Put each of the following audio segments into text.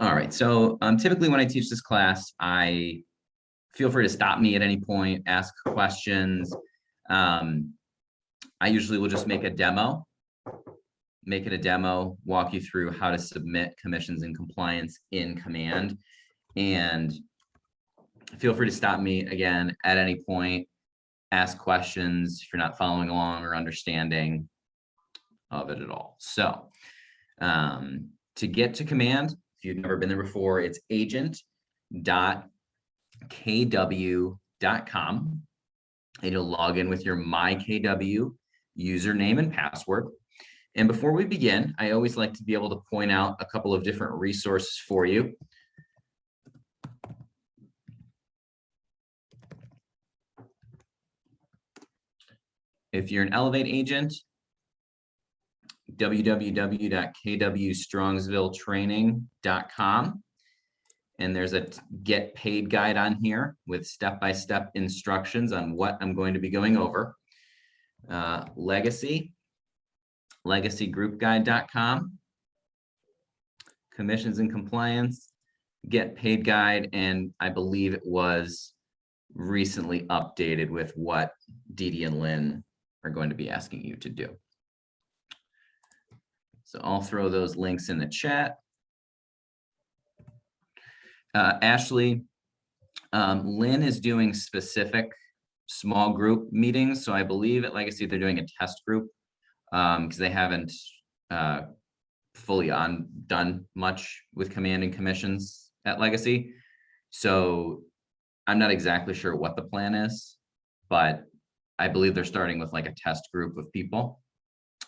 All right, so typically when I teach this class, I feel free to stop me at any point, ask questions. I usually will just make it a demo, walk you through how to submit commissions and compliance in Command. And feel free to stop me again at any point, ask questions if you're not following along or understanding of it at all. So to get to Command, if you've never been there before, it's agent.kw.com, and you'll log in with your MyKW username and password. And before we begin, I always like to be able to point out a couple of different resources for you. If you're an Elevate agent, www.kwstrongsvilletraining.com. And there's a get paid guide on here with step-by-step instructions on what I'm going to be going over. Legacygroupguide.com, commissions and compliance, get paid guide, and I believe it was recently updated with what Dee Dee and Lynn are going to be asking you to do. So I'll throw those links in the chat. Ashley, Lynn is doing specific small group meetings. So I believe at Legacy they're doing a test group because they haven't fully done much with Command and commissions at Legacy. So I'm not exactly sure what the plan is, but I believe they're starting with like a test group of people,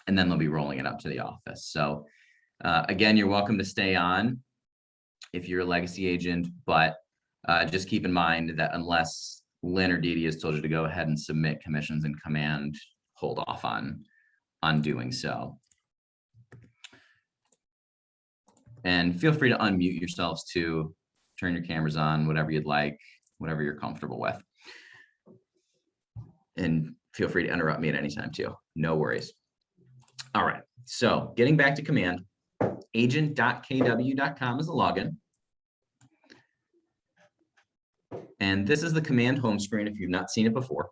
and then they'll be rolling it up to the office. So again, you're welcome to stay on if you're a Legacy agent, but just keep in mind that unless Lynn or Dee Dee has told you to go ahead and submit commissions in Command, hold off on doing so. And feel free to unmute yourselves to turn your cameras on, whatever you'd like, whatever you're comfortable with. And feel free to interrupt me at any time too, no worries. All right, so getting back to Command, agent.kw.com is the login. And this is the Command home screen if you've not seen it before.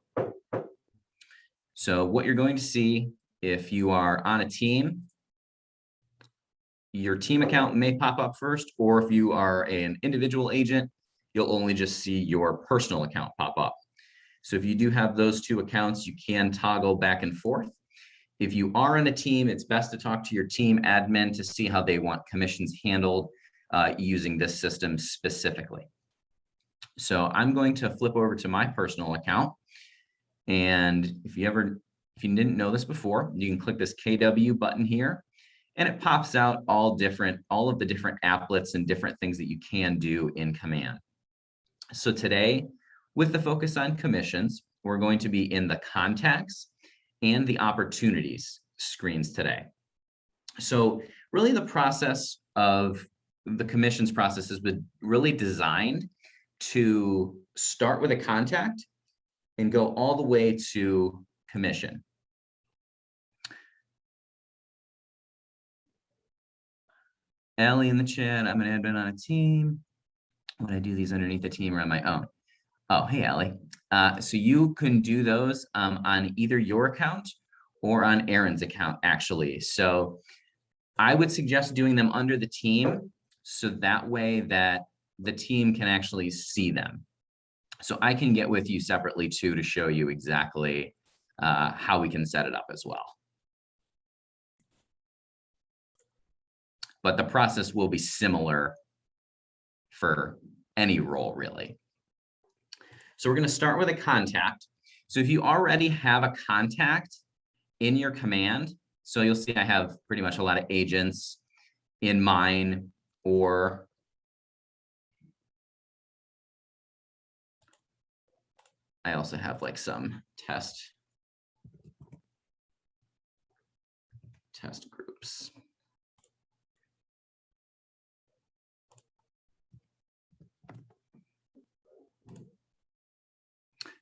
So what you're going to see if you are on a team, your team account may pop up first, or if you are an individual agent, you'll only just see your personal account pop up. So if you do have those two accounts, you can toggle back and forth. If you are in a team, it's best to talk to your team admin to see how they want commissions handled using this system specifically. So I'm going to flip over to my personal account. And if you didn't know this before, you can click this KW button here, and it pops out all of the different applets and different things that you can do in Command. So today, with the focus on commissions, we're going to be in the contacts and the opportunities screens today. So really the process of the commissions process has been really designed to start with a contact and go all the way to commission. Ellie in the chat, I'm an admin on a team. Would I do these underneath the team or on my own? Oh, hey, Ellie. So you can do those on either your account or on Aaron's account, actually. So I would suggest doing them under the team, so that way that the team can actually see them. So I can get with you separately too to show you exactly how we can set it up as well. But the process will be similar for any role, really. So we're going to start with a contact. So if you already have a contact in your Command, so you'll see I have pretty much a lot of agents in mine, or I also have like some test groups.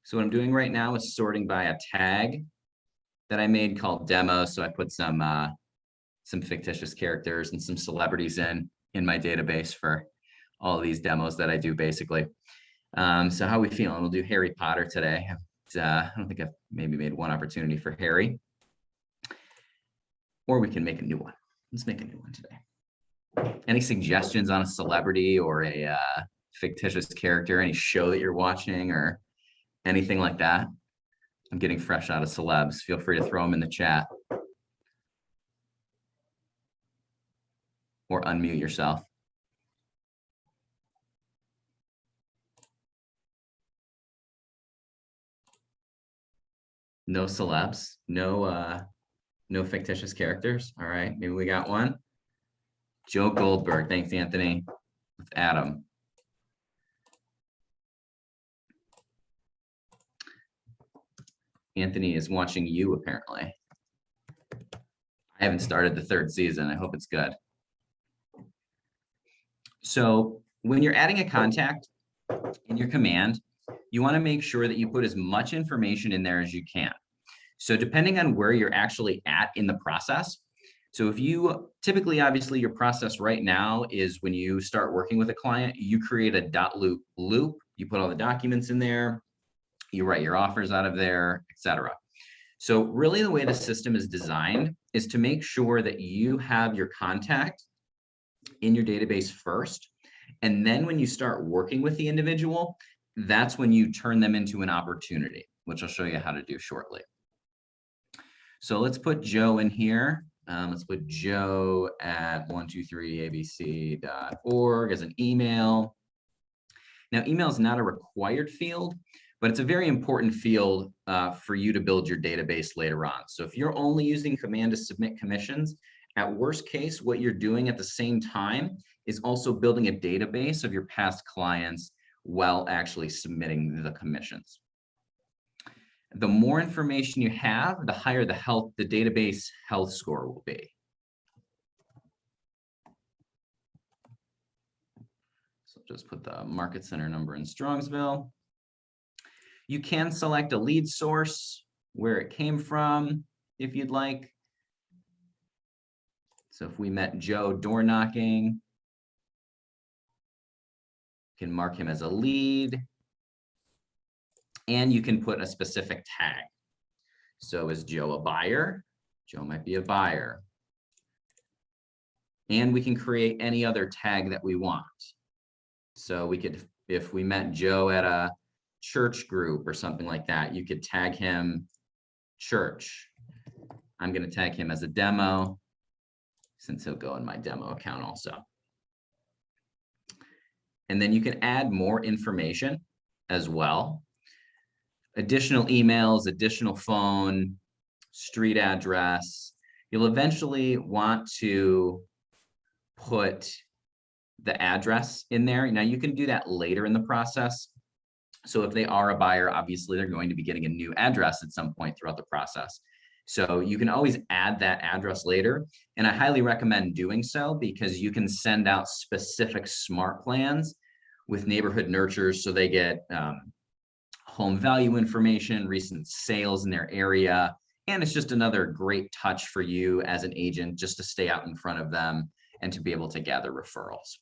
So what I'm doing right now is sorting by a tag that I made called demo. So I put some fictitious characters and some celebrities in. in my database for all these demos that I do basically. So how are we feeling? We'll do Harry Potter today. I don't think I've maybe made one opportunity for Harry. Or we can make a new one. Let's make a new one today. Any suggestions on a celebrity or a fictitious character, any show that you're watching or anything like that? I'm getting fresh out of celebs. Feel free to throw them in the chat. Or unmute yourself. No celebs, no fictitious characters. All right, maybe we got one. Joe Goldberg, thanks Anthony. With Adam. Anthony is watching You apparently. I haven't started the 3rd season. I hope it's good. So when you're adding a contact in your command, you want to make sure that you put as much information in there as you can. So depending on where you're actually at in the process, so if you typically, obviously your process right now is when you start working with a client, you create a .loop loop, you put all the documents in there, you write your offers out of there, etc. So really the way the system is designed is to make sure that you have your contact in your database first. And then when you start working with the individual, that's when you turn them into an opportunity, which I'll show you how to do shortly. So let's put Joe in here. Let's put Joe at 123abc.org as an email. Now, email is not a required field, but it's a very important field for you to build your database later on. So if you're only using command to submit commissions, at worst case, what you're doing at the same time is also building a database of your past clients while actually submitting the commissions. The more information you have, the higher the database health score will be. So just put the market center number in Strongsville. You can select a lead source, where it came from, if you'd like. So if we met Joe door knocking, you can mark him as a lead. And you can put a specific tag. So is Joe a buyer? Joe might be a buyer. And we can create any other tag that we want. So we could, if we met Joe at a church group or something like that, you could tag him church. I'm going to tag him as a demo, since he'll go in my demo account also. And then you can add more information as well. Additional emails, additional phone, street address. You'll eventually want to put the address in there. Now you can do that later in the process. So if they are a buyer, obviously they're going to be getting a new address at some point throughout the process. So you can always add that address later. And I highly recommend doing so because you can send out specific smart plans with neighborhood nurtures so they get home value information, recent sales in their area. And it's just another great touch for you as an agent just to stay out in front of them and to be able to gather referrals.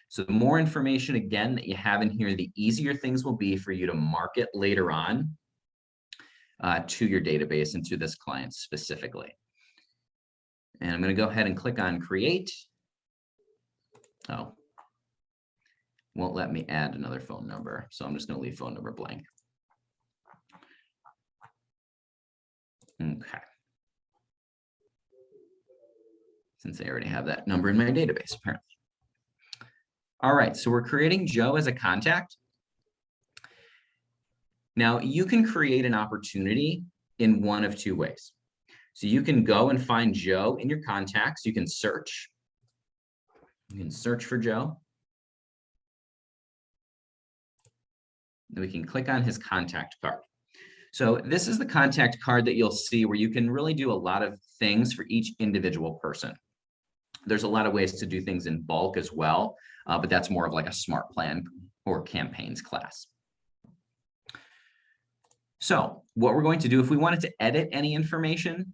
So the more information, again, that you have in here, the easier things will be for you to market later on to your database and to this client specifically. And I'm going to go ahead and click on create. Oh, won't let me add another phone number. So I'm just going to leave phone number blank. Okay. Since I already have that number in my database, apparently. All right, so we're creating Joe as a contact. Now, you can create an opportunity in one of two ways. So you can go and find Joe in your contacts. You can search. You can search for Joe. Then we can click on his contact card. So this is the contact card that you'll see where you can really do a lot of things for each individual person. There's a lot of ways to do things in bulk as well, but that's more of like a smart plan or campaigns class. So what we're going to do, if we wanted to edit any information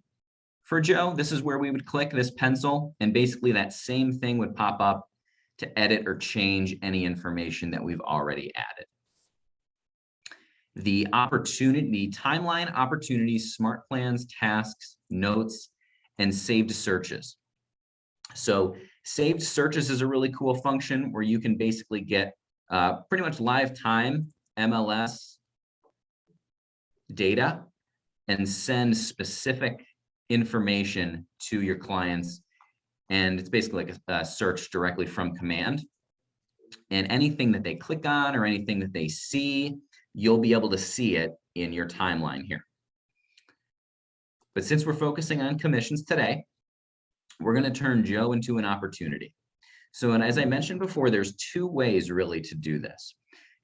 for Joe, this is where we would click this pencil, and basically that same thing would pop up to edit or change any information that we've already added. The timeline, opportunities, smart plans, tasks, notes, and saved searches. So saved searches is a really cool function where you can basically get pretty much live time MLS data and send specific information to your clients. And it's basically like a search directly from command. And anything that they click on or anything that they see, you'll be able to see it in your timeline here. But since we're focusing on commissions today, we're going to turn Joe into an opportunity. So, and as I mentioned before, there's two ways really to do this.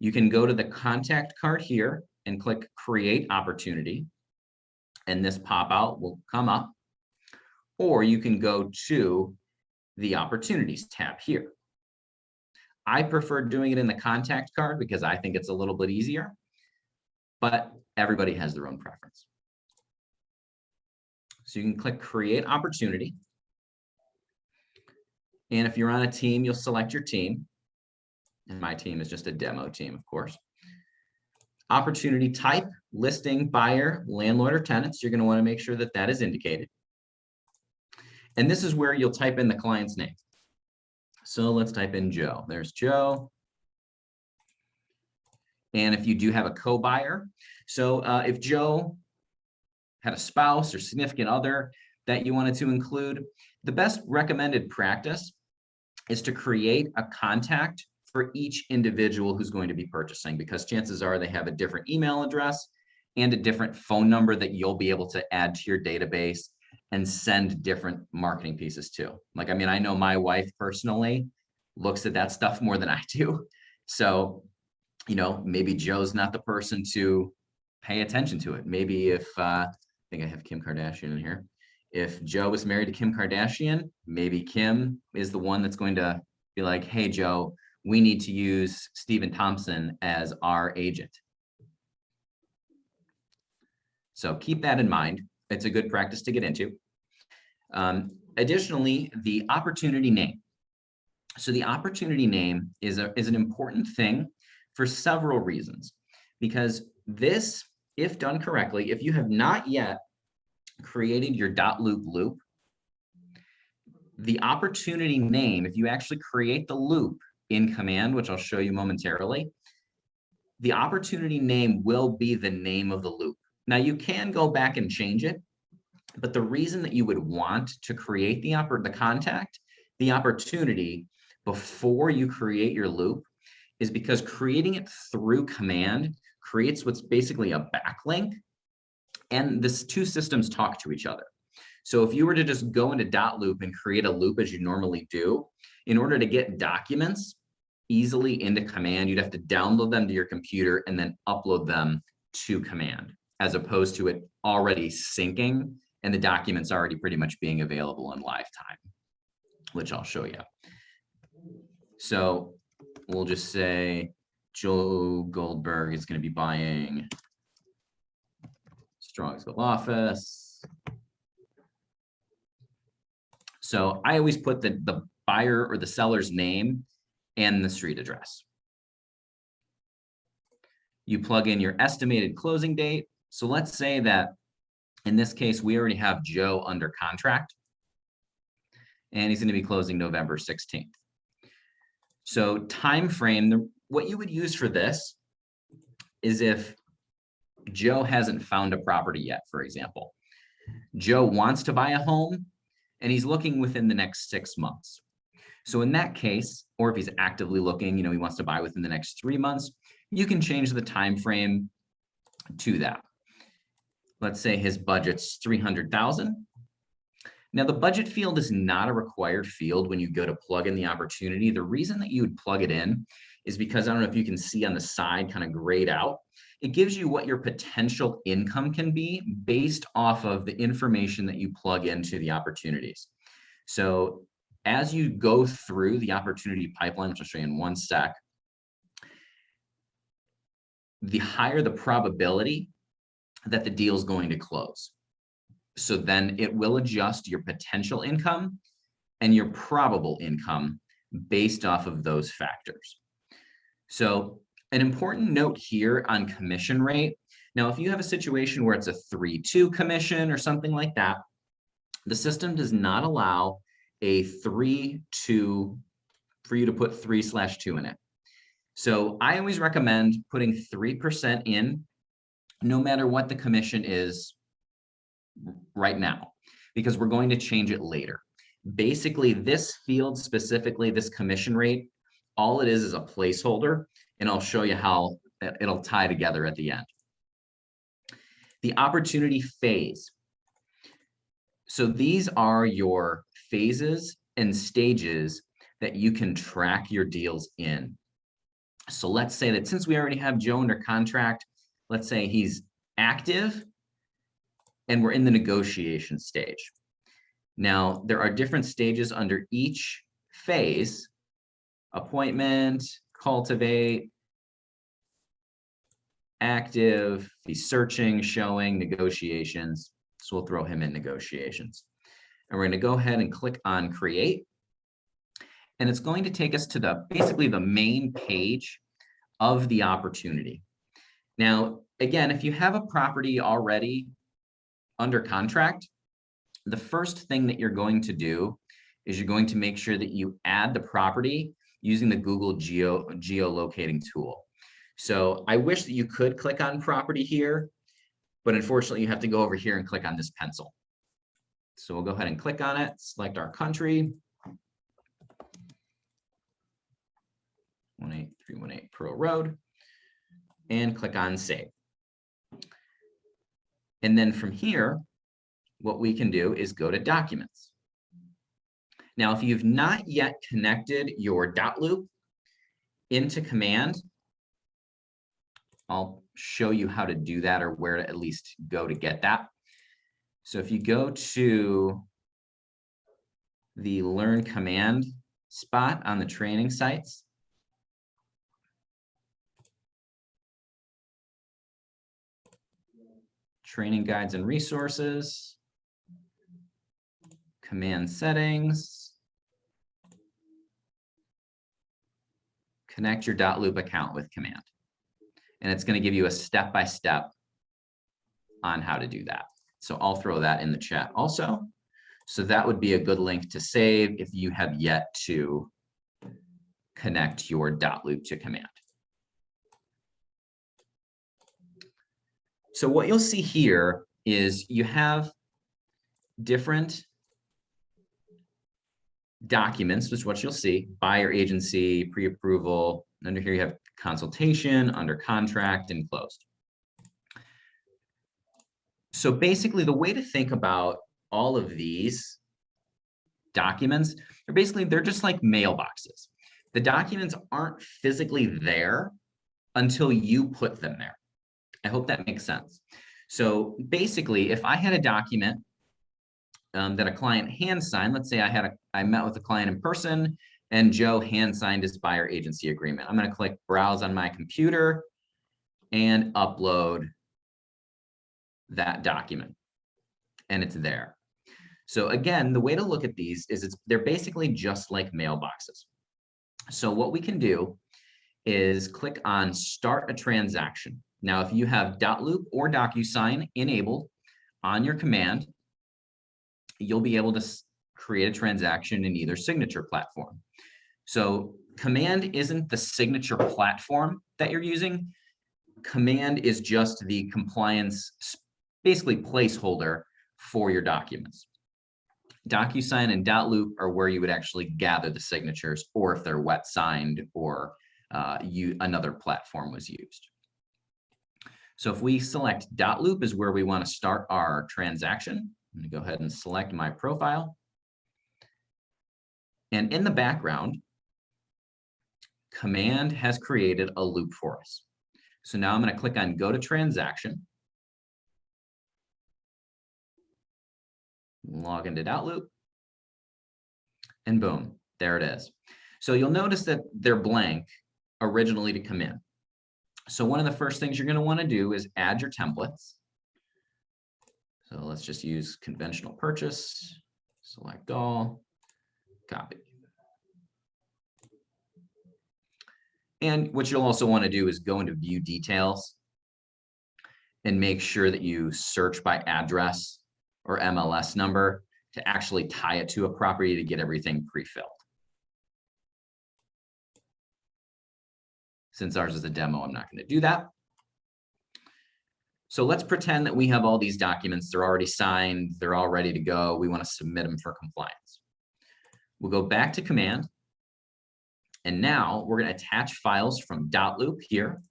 You can go to the contact card here and click create opportunity, and this pop out will come up, or you can go to the opportunities tab here. I prefer doing it in the contact card because I think it's a little bit easier, but everybody has their own preference. So you can click create opportunity. And if you're on a team, you'll select your team. And my team is just a demo team, of course. Opportunity type, listing, buyer, landlord, or tenants. You're going to want to make sure that that is indicated. And this is where you'll type in the client's name. So let's type in Joe. There's Joe. And if you do have a co-buyer, so if Joe had a spouse or significant other that you wanted to include, the best recommended practice is to create a contact for each individual who's going to be purchasing, because chances are they have a different email address and a different phone number that you'll be able to add to your database and send different marketing pieces to. Like, I mean, I know my wife personally looks at that stuff more than I do. So, you know, maybe Joe's not the person to pay attention to it. Maybe if, I think I have Kim Kardashian in here. If Joe was married to Kim Kardashian, maybe Kim is the one that's going to be like, hey, Joe, we need to use Stephen Thompson as our agent. So keep that in mind. It's a good practice to get into. Additionally, the opportunity name. So the opportunity name is an important thing for several reasons, because this, if done correctly, if you have not yet created your .loop, the opportunity name, if you actually create the loop in command, which I'll show you momentarily, the opportunity name will be the name of the loop. Now you can go back and change it, but the reason that you would want to create the opportunity before you create your loop is because creating it through command creates what's basically a backlink, and these two systems talk to each other. So if you were to just go into .loop and create a loop as you normally do, in order to get documents easily into command, you'd have to download them to your computer and then upload them to command, as opposed to it already syncing and the documents already pretty much being available in live time, which I'll show you. So we'll just say Joe Goldberg is going to be buying Strongsville office. So I always put the buyer or the seller's name and the street address. You plug in your estimated closing date. So let's say that in this case, we already have Joe under contract, and he's going to be closing November 16th. So time frame, what you would use for this is if Joe hasn't found a property yet, for example. Joe wants to buy a home and he's looking within the next 6 months. So in that case, or if he's actively looking, you know, he wants to buy within the next 3 months, you can change the time frame to that. Let's say his budget's $300,000. Now the budget field is not a required field when you go to plug in the opportunity. The reason that you would plug it in is because, I don't know if you can see on the side, kind of grayed out, it gives you what your potential income can be based off of the information that you plug into the opportunities. So as you go through the opportunity pipeline, which I'll show you in one sec, the higher the probability that the deal is going to close. So then it will adjust your potential income and your probable income based off of those factors. So an important note here on commission rate. Now, if you have a situation where it's a 3-2 commission or something like that, the system does not allow a 3-2 for you to put 3/2 in it. So I always recommend putting 3% in, no matter what the commission is right now, because we're going to change it later. Basically, this field specifically, this commission rate, all it is a placeholder, and I'll show you how it'll tie together at the end. The opportunity phase. So these are your phases and stages that you can track your deals in. So let's say that since we already have Joe under contract, let's say he's active and we're in the negotiation stage. Now, there are different stages under each phase: appointment, cultivate, active, he's searching, showing, negotiations. So we'll throw him in negotiations. And we're going to go ahead and click on create. And it's going to take us to basically the main page of the opportunity. Now, again, if you have a property already under contract, the first thing that you're going to do is you're going to make sure that you add the property using the Google geolocating tool. So I wish that you could click on property here, but unfortunately you have to go over here and click on this pencil. So we'll go ahead and click on it, select our country, 18318 Pearl Road, and click on save. And then from here, what we can do is go to documents. Now, if you've not yet connected your dot loop into Command, I'll show you how to do that, or where to at least go to get that. So if you go to the Learn Command spot on the training sites, training guides and resources, command settings, connect your dot loop account with Command. And it's going to give you a step-by-step on how to do that. So I'll throw that in the chat also. So that would be a good link to save if you have yet to connect your dot loop to Command. So what you'll see here is you have different documents, which is what you'll see: buyer agency, pre-approval. Under here you have consultation, under contract, and closed. So basically the way to think about all of these documents are they're just like mailboxes. The documents aren't physically there until you put them there. I hope that makes sense. So basically, if I had a document that a client hand signed, let's say I met with a client in person and Joe hand signed his buyer agency agreement. I'm going to click browse on my computer and upload that document, and it's there. So again, the way to look at these is they're basically just like mailboxes. So what we can do is click on start a transaction. Now, if you have dotloop or DocuSign enabled on your command, you'll be able to create a transaction in either signature platform. So Command isn't the signature platform that you're using. Command is just the compliance, basically placeholder for your documents. DocuSign and dotloop are where you would actually gather the signatures, or if they're wet signed or another platform was used. So if we select dotloop is where we want to start our transaction, I'm going to go ahead and select my profile. And in the background, Command has created a loop for us. So now I'm going to click on go to transaction, log into dotloop, and boom, there it is. So you'll notice that they're blank originally to come in. So one of the first things you're going to want to do is add your templates. So let's just use conventional purchase, select all, copy. And what you'll also want to do is go into view details and make sure that you search by address or MLS number to actually tie it to a property to get everything pre-filled. Since ours is a demo, I'm not going to do that. So let's pretend that we have all these documents. They're already signed. They're all ready to go. We want to submit them for compliance. We'll go back to command. And now we're going to attach files from dotloop here.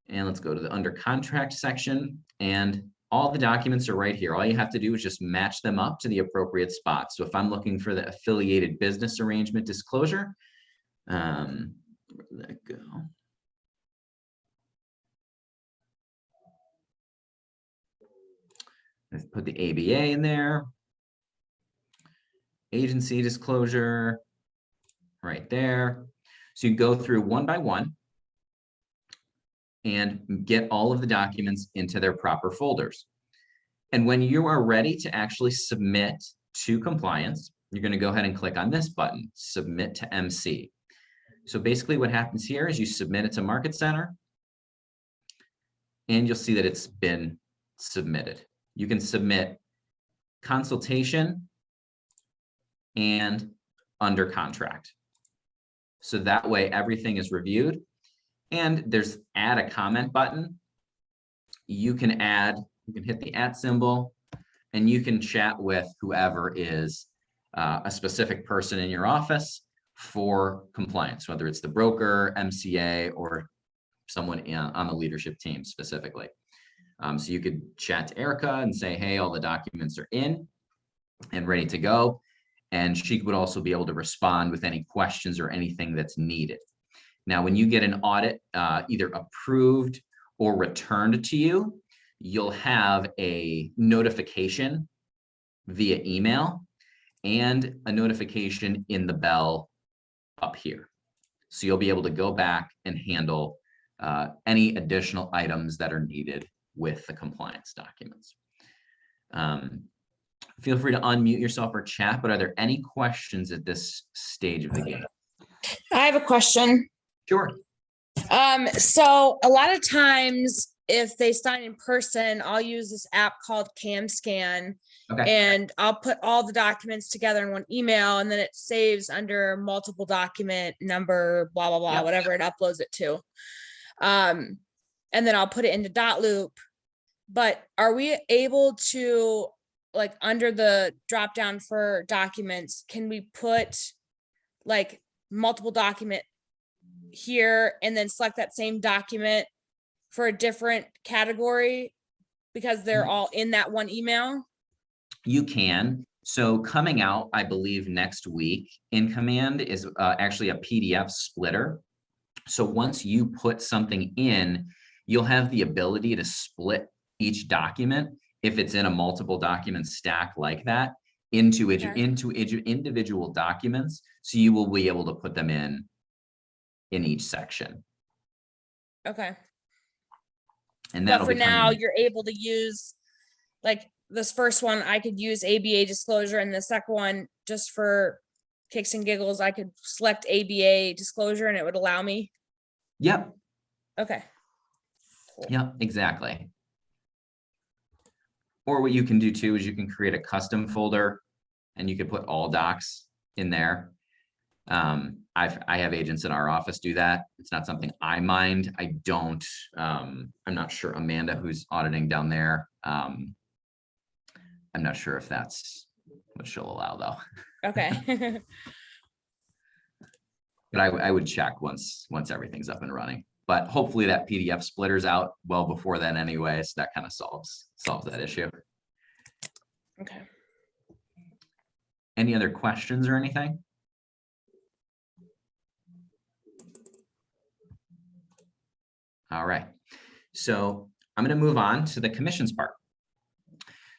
And let's go to the under contract section. And all the documents are right here. All you have to do is just match them up to the appropriate spot. So if I'm looking for the affiliated business arrangement disclosure, where did that go? Let's put the ABA in there. Agency disclosure right there. So you go through one by one and get all of the documents into their proper folders. And when you are ready to actually submit to compliance, you're going to go ahead and click on this button, Submit to MC. So basically what happens here is you submit it to Market Center, and you'll see that it's been submitted. You can submit consultation and under contract. So that way everything is reviewed, and there's add a comment button. You can hit the @ symbol, and you can chat with whoever is a specific person in your office for compliance, whether it's the broker, MCA, or someone on the leadership team specifically. So you could chat to Erica and say, hey, all the documents are in and ready to go. And she would also be able to respond with any questions or anything that's needed. Now, when you get an audit either approved or returned to you, you'll have a notification via email and a notification in the bell up here. So you'll be able to go back and handle any additional items that are needed with the compliance documents. Feel free to unmute yourself or chat, but are there any questions at this stage of the game? I have a question. Sure. So a lot of times if they sign in person, I'll use this app called CamScan. Okay. And I'll put all the documents together in one email, and then it saves under multiple document number, blah, blah, blah, Yep. whatever it uploads it to. And then I'll put it into dotloop. But are we able to, like, under the drop down for documents, can we put like multiple document here and then select that same document for a different category because they're all in that one email? You can. So coming out, I believe next week in Command is actually a PDF splitter. So once you put something in, you'll have the ability to split each document, if it's in a multiple document stack like that, into individual documents. So you will be able to put them in each section. Okay. And But that'll for be now, you're able to use, like, this first one, I could use ABA disclosure, and the second one, just for kicks and giggles, I could select ABA disclosure and it would allow me. Yep. Okay. Cool. Yep, exactly. Or what you can do too is you can create a custom folder and you can put all docs in there. I have agents in our office do that. It's not something I mind. I don't, I'm not sure Amanda, who's auditing down there. I'm not sure if that's what she'll allow though. Okay. But I would check once everything's up and running. But hopefully that PDF splitter's out well before then anyway, so that kind of solves that issue. Okay. Any other questions or anything? All right, so I'm going to move on to the commissions part.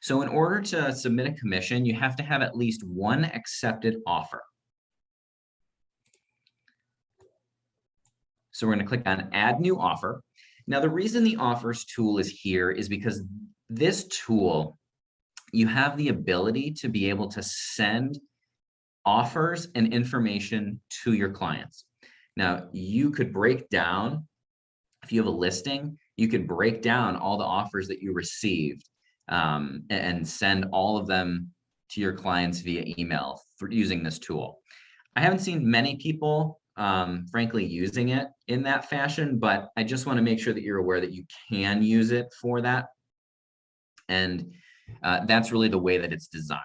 So in order to submit a commission, you have to have at least one accepted offer. So we're going to click on Add New Offer. Now, the reason the Offers tool is here is because this tool, you have the ability to be able to send offers and information to your clients. Now, you could break down, if you have a listing, you could break down all the offers that you received and send all of them to your clients via email for using this tool. I haven't seen many people, frankly, using it in that fashion, but I just want to make sure that you're aware that you can use it for that. And that's really the way that it's designed.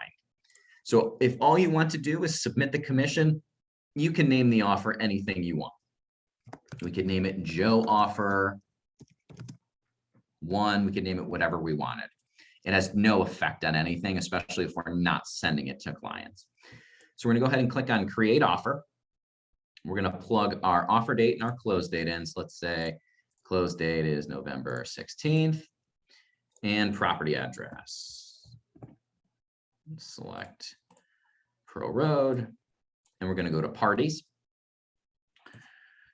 So if all you want to do is submit the commission, you can name the offer anything you want. We could name it Joe Offer 1. We could name it whatever we wanted. It has no effect on anything, especially if we're not sending it to clients. So we're going to go ahead and click on Create Offer. We're going to plug our offer date and our close date in. So let's say close date is November 16th and property address. Select Pro Road, and we're going to go to parties.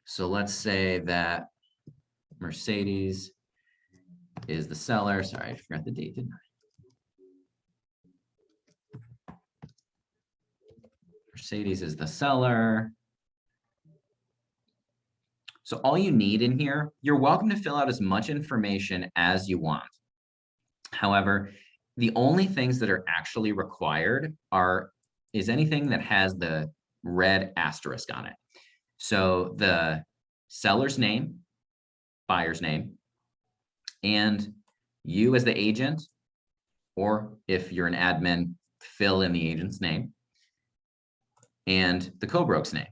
So let's say that Mercedes is the seller. Sorry, I forgot the date, didn't I? Mercedes is the seller. So all you need in here, you're welcome to fill out as much information as you want. However, the only things that are actually required is anything that has the red asterisk on it. So the seller's name, buyer's name, and you as the agent, or if you're an admin, fill in the agent's name, and the co-broke's name.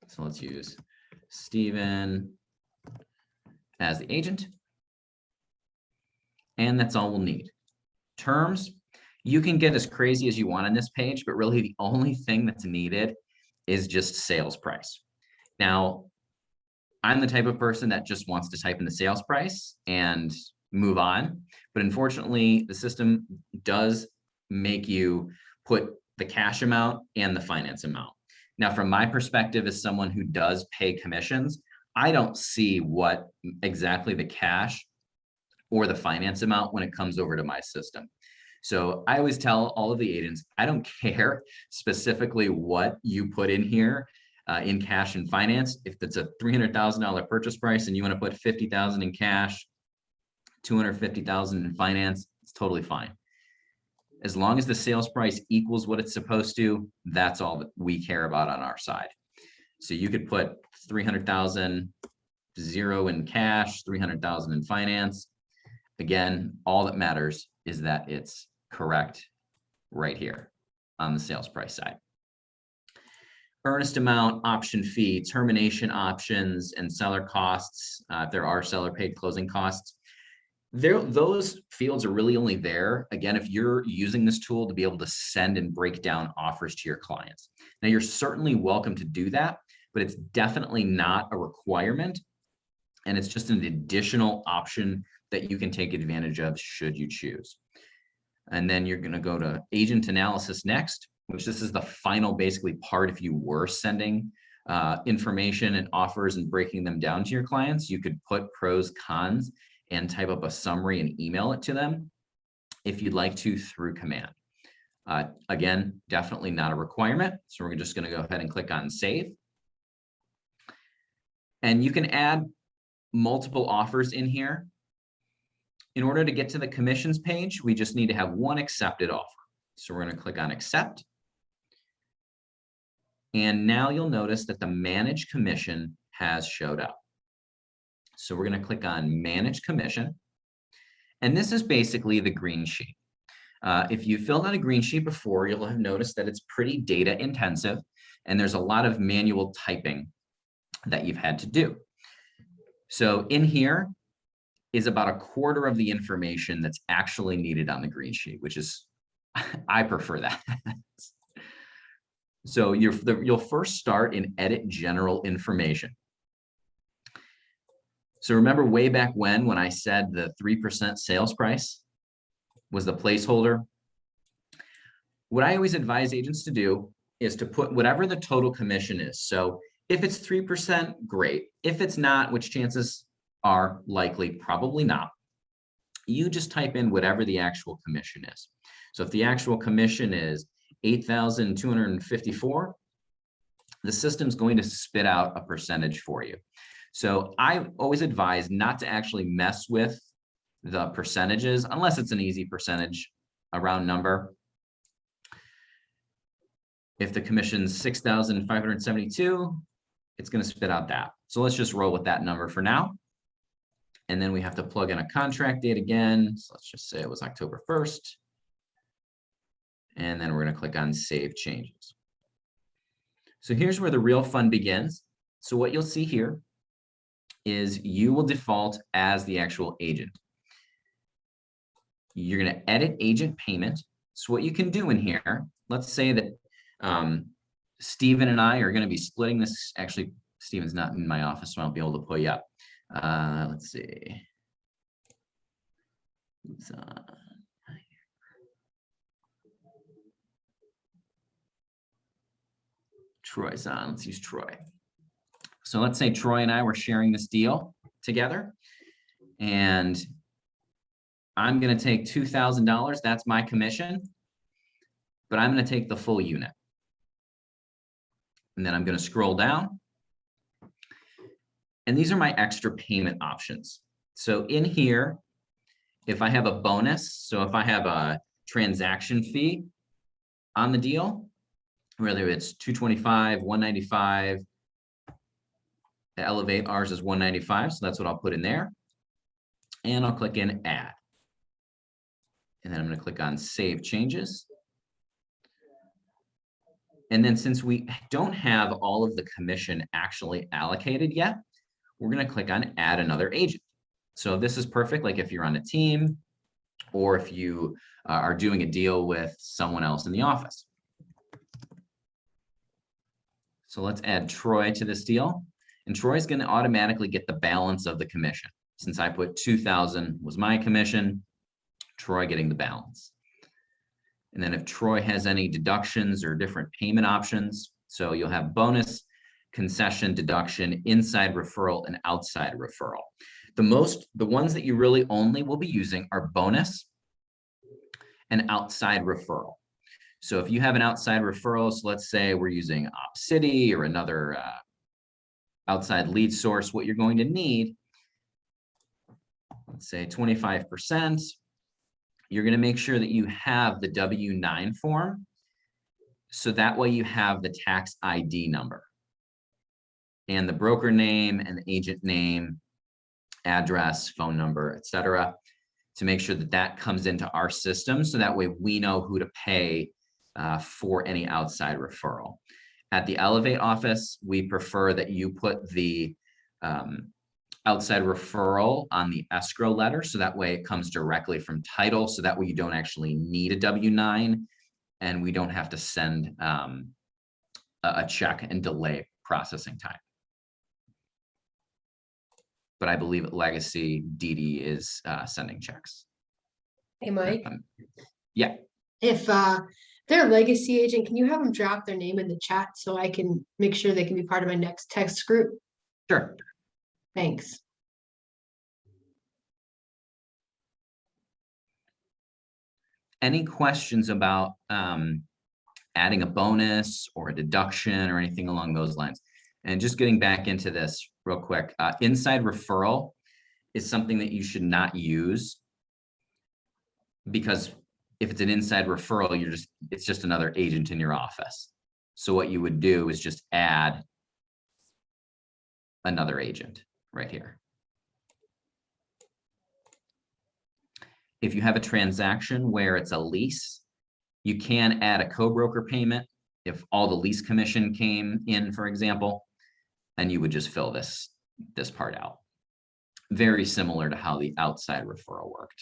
So let's use Stephen as the agent. And that's all we'll need. Terms, you can get as crazy as you want on this page, but really the only thing that's needed is just sales price. Now, I'm the type of person that just wants to type in the sales price and move on. But unfortunately, the system does make you put the cash amount and the finance amount. Now, from my perspective as someone who does pay commissions, I don't see what exactly the cash or the finance amount when it comes over to my system. So I always tell all of the agents, I don't care specifically what you put in here in cash and finance. If it's a $300,000 purchase price and you want to put $50,000 in cash, $250,000 in finance, it's totally fine. As long as the sales price equals what it's supposed to, that's all that we care about on our side. So you could put 300,000, 0 in cash, 300,000 in finance. Again, all that matters is that it's correct right here on the sales price side. Earnest amount, option fee, termination options, and seller costs. If there are seller paid closing costs, those fields are really only there, again, if you're using this tool to be able to send and break down offers to your clients. Now, you're certainly welcome to do that, but it's definitely not a requirement. And it's just an additional option that you can take advantage of should you choose. And then you're going to go to agent analysis next, which this is the final basically part. If you were sending information and offers and breaking them down to your clients, you could put pros, cons, and type up a summary and email it to them if you'd like to through command. Again, definitely not a requirement. So we're just going to go ahead and click on save. And you can add multiple offers in here. In order to get to the commissions page, we just need to have one accepted offer. So we're going to click on accept. And now you'll notice that the manage commission has showed up. So we're going to click on manage commission. And this is basically the green sheet. If you filled out a green sheet before, you'll have noticed that it's pretty data intensive and there's a lot of manual typing that you've had to do. So in here is about a quarter of the information that's actually needed on the green sheet, which is, I prefer that. So you'll first start in edit general information. So remember way back when I said the 3% sales price was the placeholder? What I always advise agents to do is to put whatever the total commission is. So if it's 3%, great. If it's not, which chances are likely probably not, you just type in whatever the actual commission is. So if the actual commission is $8,254, the system's going to spit out a percentage for you. So I always advise not to actually mess with the percentages unless it's an easy percentage, a round number. If the commission's 6,572, it's going to spit out that. So let's just roll with that number for now. And then we have to plug in a contract date again. So let's just say it was October 1st. And then we're going to click on Save Changes. So here's where the real fun begins. So what you'll see here is you will default as the actual agent. You're going to edit agent payment. So what you can do in here, let's say that Stephen and I are going to be splitting this. Actually, Stephen's not in my office, so I won't be able to pull you up. Let's see. Troy's on. Let's use Troy. So let's say Troy and I were sharing this deal together, and I'm going to take $2,000. That's my commission, but I'm going to take the full unit. And then I'm going to scroll down. And these are my extra payment options. So in here, if I have a bonus, so if I have a transaction fee on the deal, whether it's $225, $195, the Elevate, ours is $195, so that's what I'll put in there. And I'll click in Add. And then I'm going to click on Save Changes. And then since we don't have all of the commission actually allocated yet, we're going to click on Add Another Agent. So this is perfect, like if you're on a team or if you are doing a deal with someone else in the office. So let's add Troy to this deal. And Troy's going to automatically get the balance of the commission. Since I put 2,000 was my commission, Troy getting the balance. And then if Troy has any deductions or different payment options, so you'll have bonus, concession, deduction, inside referral, and outside referral. The ones that you really only will be using are bonus and outside referral. So if you have an outside referral, so let's say we're using OpCity or another outside lead source, what you're going to need, let's say 25%, you're going to make sure that you have the W-9 form. So that way you have the tax ID number and the broker name and the agent name, address, phone number, etc., to make sure that that comes into our system. So that way we know who to pay for any outside referral. At the Elevate office, we prefer that you put the outside referral on the escrow letter. So that way it comes directly from title. So that way you don't actually need a W-9 and we don't have to send a check and delay processing time. But I believe at Legacy, DD is sending checks. Hey, Mike. Yeah. If they're a legacy agent, can you have them drop their name in the chat so I can make sure they can be part of my next text group? Sure. Thanks. Any questions about adding a bonus or a deduction or anything along those lines? And just getting back into this real quick, inside referral is something that you should not use, because if it's an inside referral, it's just another agent in your office. So what you would do is just add another agent right here. If you have a transaction where it's a lease, you can add a co-broker payment if all the lease commission came in, for example, and you would just fill this part out. Very similar to how the outside referral worked.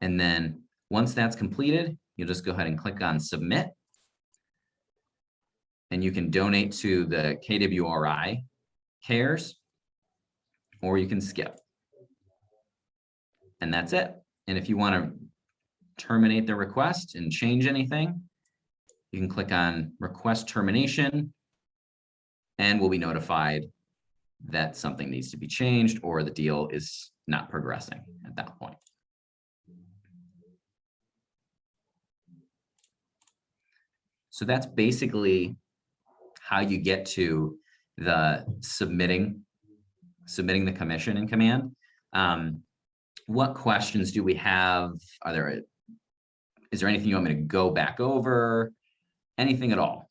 And then once that's completed, you'll just go ahead and click on Submit. And you can donate to the KWRI CARES, or you can skip. And that's it. And if you want to terminate the request and change anything, you can click on Request Termination, and we'll be notified that something needs to be changed or the deal is not progressing at that point. So that's basically how you get to the submitting the commission in command. What questions do we have? Is there anything you want me to go back over? Anything at all?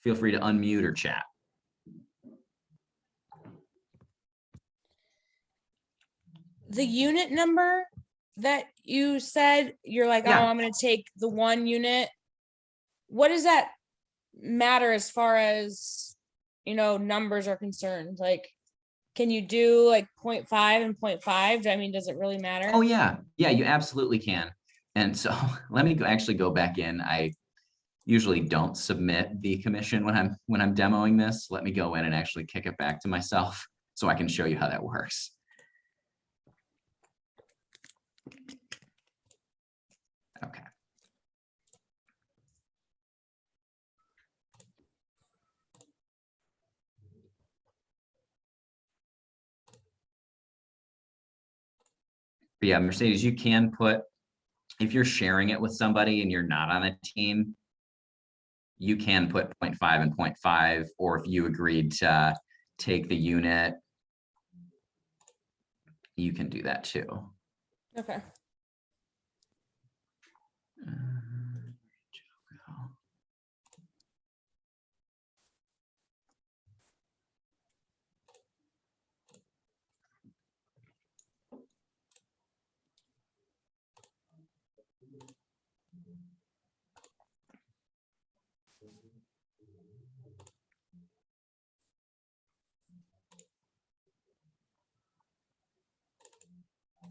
Feel free to unmute or chat. The unit number that you said, you're like, oh, Yeah. I'm gonna take the 1 unit. What does that matter as far as, numbers are concerned? Like, can you do like 0.5 and 0.5? I mean, does it really matter? Oh yeah, you absolutely can. And so let me actually go back in. I usually don't submit the commission when I'm demoing this. Let me go in and actually kick it back to myself so I can show you how that works. Okay. But yeah, Mercedes, you can put, if you're sharing it with somebody and you're not on a team, you can put 0.5 and 0.5, or if you agreed to take the unit, you can do that too. Okay.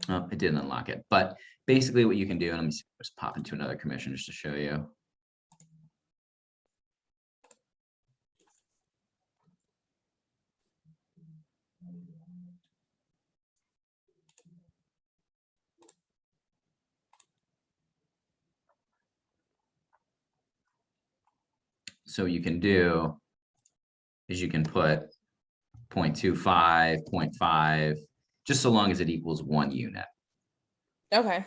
Oh, it didn't unlock it, but basically what you can do, and let me just pop into another commission just to show you. So you can do is you can put 0.25, 0.5, just so long as it equals 1 unit. Okay.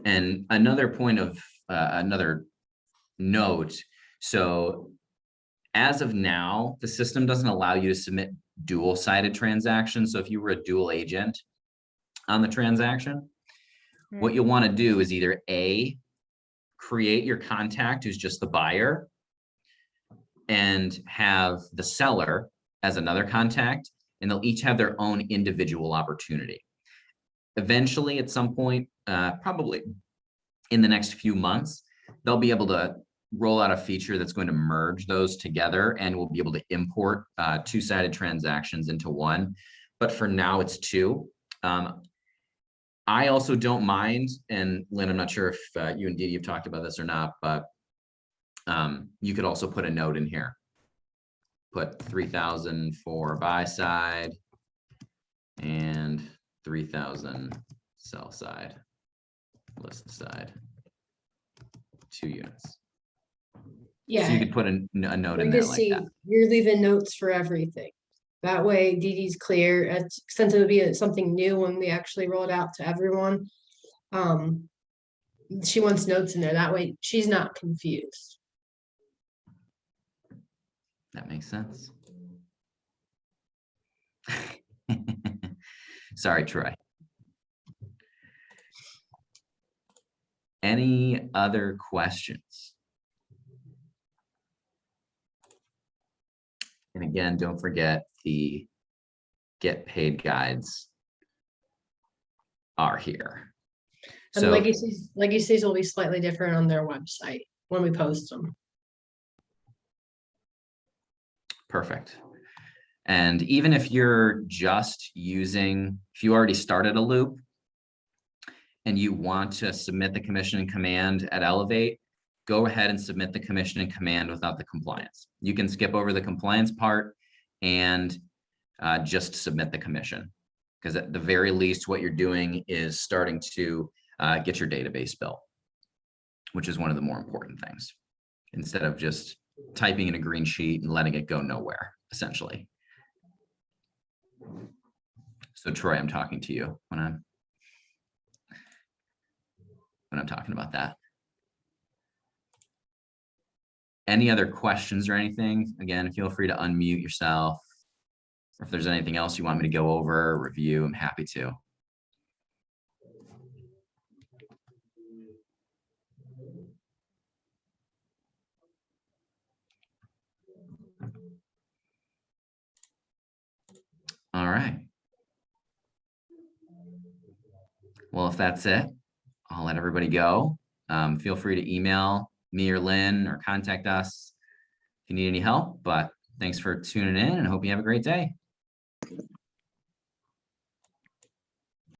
And another point of another note, so as of now, the system doesn't allow you to submit dual-sided transactions. So if you were a dual agent on the transaction, what you'll want to do is either A, create your contact who's just the buyer and have the seller as another contact, and they'll each have their own individual opportunity. Eventually, at some point, probably in the next few months, they'll be able to roll out a feature that's going to merge those together, and we'll be able to import 2-sided transactions into one. But for now, it's 2. I also don't mind, and Lynn, I'm not sure if you and Didi have talked about this or not, but you could also put a note in here. Put 3,000 for buy side and 3,000 sell side, list side, 2 units. Yeah. So you could put a note in there like Legacy, that. you're leaving notes for everything. That way Didi's clear, since it'll be something new when we actually roll it out to everyone. She wants notes in there. That way she's not confused. That makes sense. Sorry, Troy. Any other questions? And again, don't forget the get paid guides are here. And So legacies will be slightly different on their website when we post them. perfect. And even if you're just using, if you already started a loop and you want to submit the commission and command at Elevate, go ahead and submit the commission and command without the compliance. You can skip over the compliance part and just submit the commission. Because at the very least, what you're doing is starting to get your database built, which is one of the more important things, instead of just typing in a green sheet and letting it go nowhere, essentially. So Troy, I'm talking to you when I'm talking about that. Any other questions or anything? Again, feel free to unmute yourself. Or if there's anything else you want me to go over, review, I'm happy to. All right. Well, if that's it, I'll let everybody go. Feel free to email me or Lynn or contact us if you need any help, but thanks for tuning in and I hope you have a great day.